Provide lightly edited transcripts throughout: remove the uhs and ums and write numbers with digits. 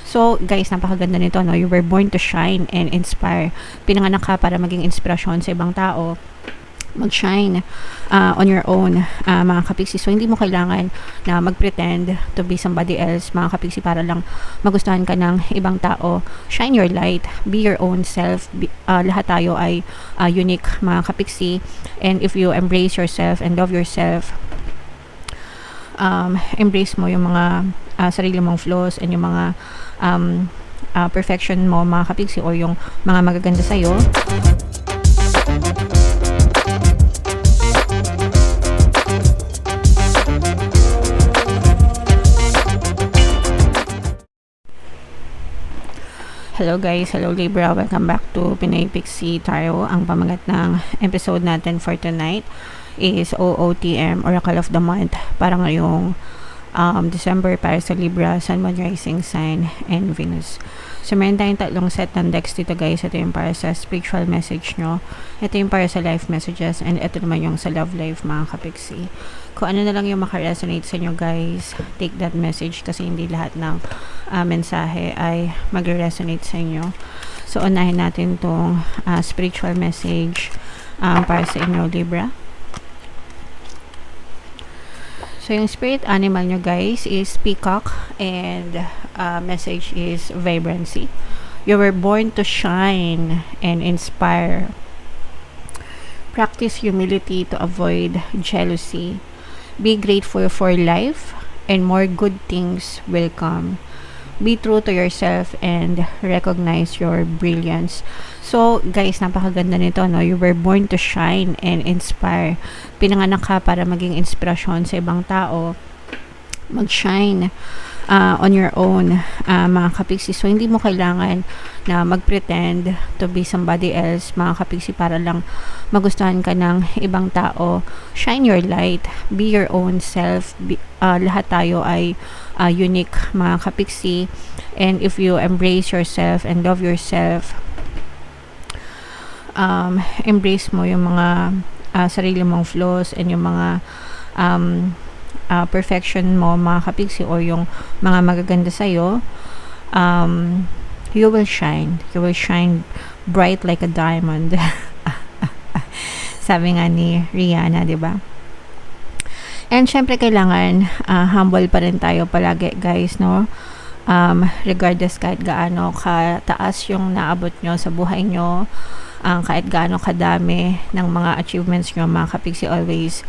So, guys, napakaganda nito, no? You were born to shine and inspire. Pinanganak ka para maging inspirasyon sa ibang tao. Mag-shine on your own, mga kapiksi. So, hindi mo kailangan na mag-pretend to be somebody else, mga kapiksi, para lang magustuhan ka ng ibang tao. Shine your light. Be your own self. Lahat tayo ay unique, mga kapiksi. And if you embrace yourself and love yourself, embrace mo yung mga sarili mong flaws and yung mga perfection mo, mga kapiksi, or yung mga magaganda sa'yo. Hello guys, hello Libra, welcome back to Pinoy Pixie Tarot. Ang pamagat ng episode natin for tonight is OOTM, Oracle of the Month, para ngayong December para sa Libra, Sun, Moon, Rising Sign, and Venus. So meron tayong tatlong set ng decks dito guys. Ito yung para sa spiritual message nyo, ito yung para sa life messages, and ito naman yung sa love life, mga kapiksi. Kung ano na lang yung makaresonate sa inyo guys, take that message, kasi hindi lahat ng mensahe ay magre-resonate sa inyo. So unahin natin tong spiritual message para sa inyo, Libra. So yung spirit animal nyo guys is peacock, and message is vibrancy. You were born to shine and inspire. Practice humility to avoid jealousy. Be grateful for life, and more good things will come. Be true to yourself and recognize your brilliance. So, guys, napakaganda nito, no? You were born to shine and inspire. Pinanganak ka para maging inspirasyon sa ibang tao. Mag-shine on your own, mga kapiksi. So, hindi mo kailangan na mag-pretend to be somebody else, mga kapiksi, para lang magustuhan ka ng ibang tao. Shine your light. Be your own self. Lahat tayo ay unique, mga kapiksi. And if you embrace yourself and love yourself, embrace mo yung mga sarili mong flaws and yung mga perfection mo, mga kapiksi, or yung mga magaganda sa'yo, you will shine. You will shine bright like a diamond. Sabi nga ni Rihanna, di ba? And syempre kailangan humble pa rin tayo palagi guys, no? Regardless kahit gaano kataas yung naabot nyo sa buhay nyo, kahit gaano kadami ng mga achievements nyo, mga kapiksi, always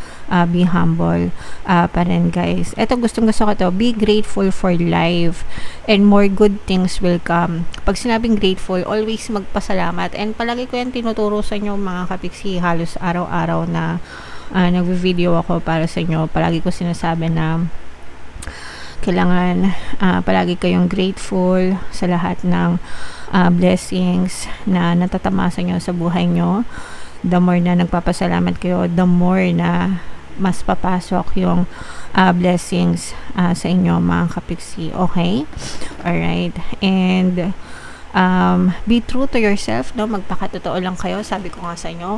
be humble pa rin guys. Ito, gusto ko to, be grateful for life and more good things will come. Pag sinabing grateful, always magpasalamat, and palagi ko yan tinuturo sa inyo, mga kapiksi, halos araw-araw na nagvi-video ako para sa inyo. Palagi ko sinasabi na kailangan palagi kayong grateful sa lahat ng blessings na natatamasa nyo sa buhay nyo. The more na nagpapasalamat kayo, the more na mas papasok yung blessings sa inyo, mga kapiksi. Okay? Alright. And be true to yourself, no? Magpakatotoo lang kayo. Sabi ko nga sa inyo,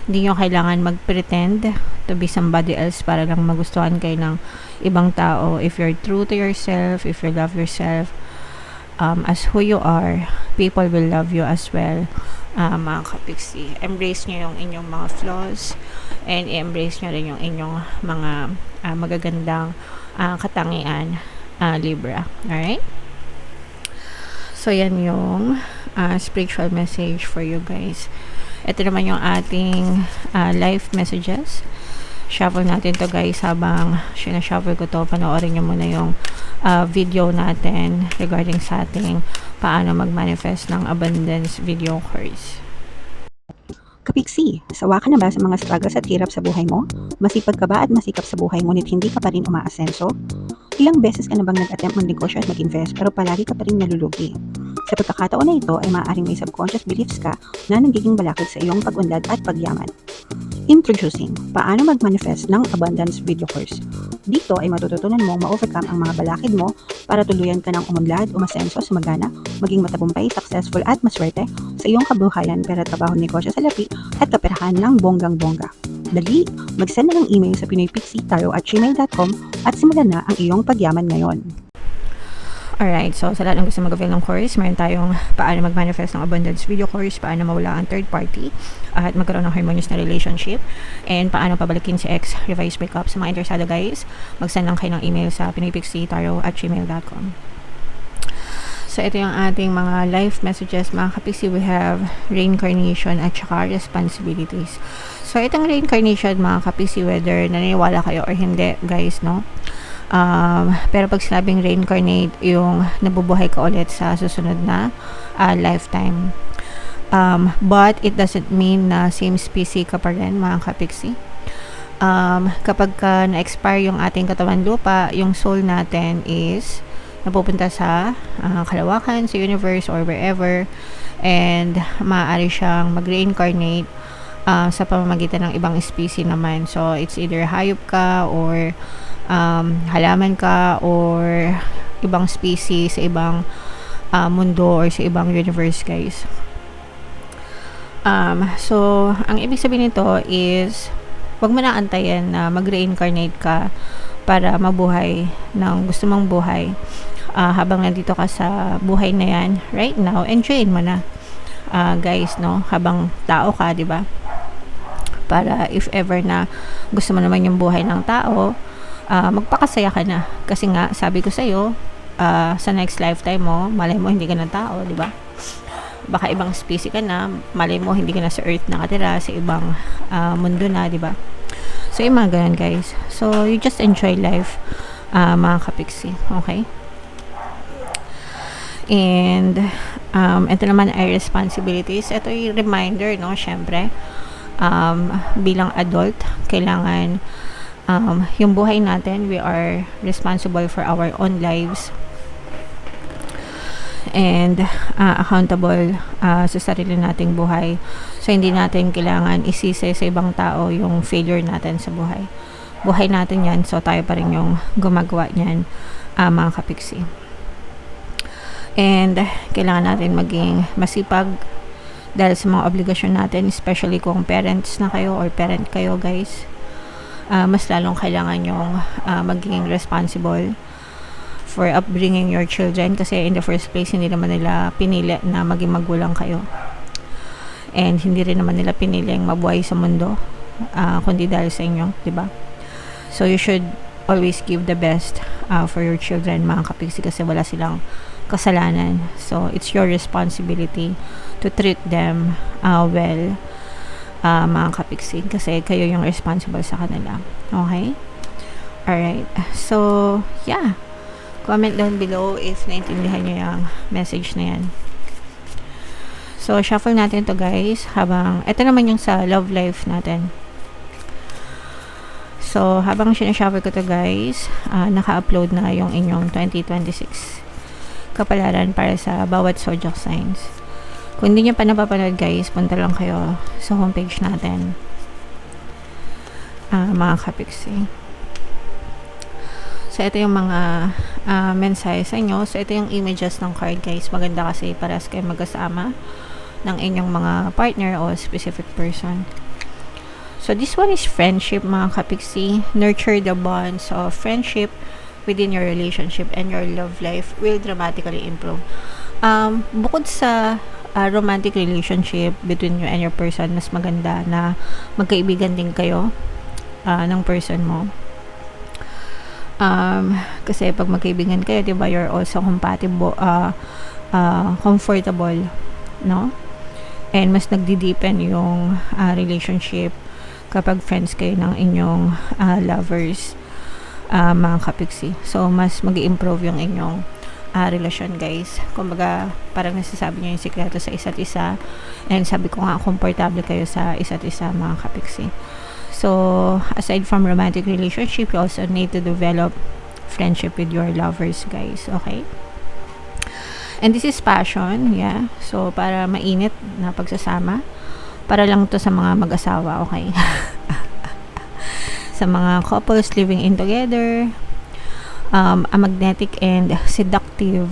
hindi nyo kailangan mag-pretend to be somebody else para lang magustuhan kayo ng ibang tao. If you're true to yourself, if you love yourself as who you are, people will love you as well, mga kapiksi. Embrace nyo yung inyong mga flaws, and embrace nyo rin yung inyong mga magagandang katangian, Libra. Alright? So, yan yung spiritual message for you guys. Ito naman yung ating life messages. Shuffle natin to guys. Habang sinashuffle ko to, panoorin nyo muna yung video natin regarding sa ating paano mag-manifest ng abundance video course. Kapiksi, sawa ka na ba sa mga struggles at hirap sa buhay mo? Masipag ka ba at masikap sa buhay ngunit hindi ka pa rin umaasenso? Ilang beses ka na bang nag-attempt mag-negosyo at mag-invest pero palagi ka pa rin nalulugi? Sa pagkakataon na ito ay maaaring may subconscious beliefs ka na nagiging balakid sa iyong pag-unlad at pagyaman. Introducing, paano mag-manifest ng abundance video course. Dito ay matututunan mong ma-overcome ang mga balakid mo para tuluyan ka ng umunlad, umasenso, sumagana, maging matagumpay, successful at maswerte sa iyong kabuhayan, pera, trabaho, negosyo, salapi at kaperahan ng bonggang-bongga. Dali, mag-send na ng email sa pinoypixietarot@gmail.com at simulan na ang iyong pagyaman ngayon. Alright, so sa lahat ng gusto mag-avail ng course, meron tayong paano mag-manifest ng abundance video course, paano mawala ang third party, at magkaroon ng harmonious na relationship, and paano pabalikin si ex, revise breakup. Sa mga interesado guys, mag-send lang kayo ng email sa pinoypixie@gmail.com. So ito yung ating mga life messages, mga kapixie. We have reincarnation at saka responsibilities. So itong reincarnation, mga kapixie, whether naniniwala kayo or hindi guys, no? Pero pag sinabing reincarnate, yung nabubuhay ka ulit sa susunod na lifetime. But it doesn't mean na same species ka pa rin, mga kapixie. Kapag na-expire yung ating katawan lupa, yung soul natin is napupunta sa kalawakan, sa universe, or wherever, and maaari siyang mag-reincarnate sa pamamagitan ng ibang species naman. So it's either hayop ka or halaman ka or ibang species sa ibang mundo or sa ibang universe guys. So ang ibig sabihin nito is wag mo na antayin na mag-reincarnate ka para mabuhay ng gusto mong buhay. Habang nandito ka sa buhay na yan right now, enjoyin mo na guys, no? Habang tao ka, di ba? Para if ever na gusto mo naman yung buhay ng tao, magpakasaya ka na. Kasi nga, sabi ko sa'yo, sa next lifetime mo, malay mo hindi ka na tao, di ba? Baka ibang species ka na, malay mo hindi ka na sa earth nakatira, sa ibang mundo na, di ba? So, yung mga ganun, guys. So, you just enjoy life, mga kapixie. Okay? And, ito naman ay responsibilities. Ito yung reminder, no? Syempre, bilang adult, kailangan yung buhay natin, we are responsible for our own lives and accountable sa sarili nating buhay. So hindi natin kailangan isisi sa ibang tao yung failure natin sa buhay. Buhay natin yan, so tayo pa rin yung gumagawa niyan, mga kapixie. And kailangan natin maging masipag dahil sa mga obligasyon natin, especially kung parents na kayo or parent kayo guys. Mas lalong kailangan yung maging responsible for upbringing your children kasi in the first place hindi naman nila pinili na maging magulang kayo, and hindi rin naman nila pinili yung mabuhay sa mundo kundi dahil sa inyo, diba? So you should always give the best for your children, mga kapixie, kasi wala silang kasalanan. So it's your responsibility to treat them well, mga kapixie, kasi kayo yung responsible sa kanila. Okay? Alright. So, yeah. Comment down below if naintindihan nyo yung message na yan. So, shuffle natin to guys. Habang, ito naman yung sa love life natin. So, habang sinashuffle ko to guys, naka-upload na yung inyong 2026 kapalaran para sa bawat zodiac signs. Kung hindi nyo pa napapanood guys, punta lang kayo sa homepage natin, mga kapixie. So ito yung mga mensahe sa inyo. So ito yung images ng card guys. Maganda kasi paras kayo magkasama ng inyong mga partner o specific person. So this one is friendship, mga kapixie. Nurture the bonds of friendship within your relationship, and your love life will dramatically improve. Bukod sa romantic relationship between you and your person, mas maganda na magkaibigan din kayo ng person mo. Kasi pag magkaibigan kayo, diba, you're also compatible, comfortable, no? And mas nagdi-deepen yung relationship kapag friends kayo ng inyong lovers, mga kapixie. So mas mag-improve yung inyong relasyon guys. Kumbaga parang nasasabi niyo yung sikreto sa isa't isa, and sabi ko nga, komportable kayo sa isa't isa, mga kapixie. So aside from romantic relationship, you also need to develop friendship with your lovers guys. Okay? And this is passion, yeah. So para mainit na pagsasama, para lang to sa mga mag-asawa, okay? Sa mga couples living in together, a magnetic and seductive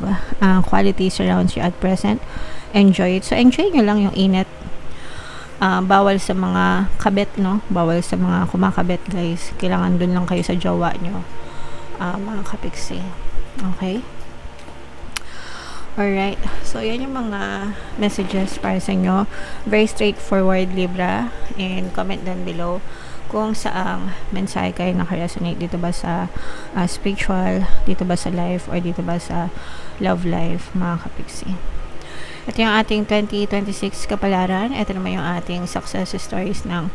quality surrounds you at present. Enjoy it. So enjoy nyo lang yung init. Bawal sa mga kabet, no? Bawal sa mga kumakabet guys. Kailangan dun lang kayo sa jowa nyo, mga kapixie. Okay? Alright, so yan yung mga messages para sa inyo. Very straightforward, Libra. And comment down below kung saang mensahe kayo nakaresonate. Dito ba sa spiritual, dito ba sa life, or dito ba sa love life, mga kapiksi. Ito yung ating 2026 kapalaran. Ito naman yung ating success stories ng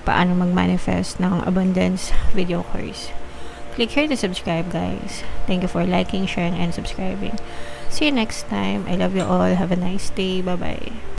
paano mag-manifest ng abundance video course. Click here to subscribe, guys. Thank you for liking, sharing, and subscribing. See you next time. I love you all. Have a nice day. Bye-bye.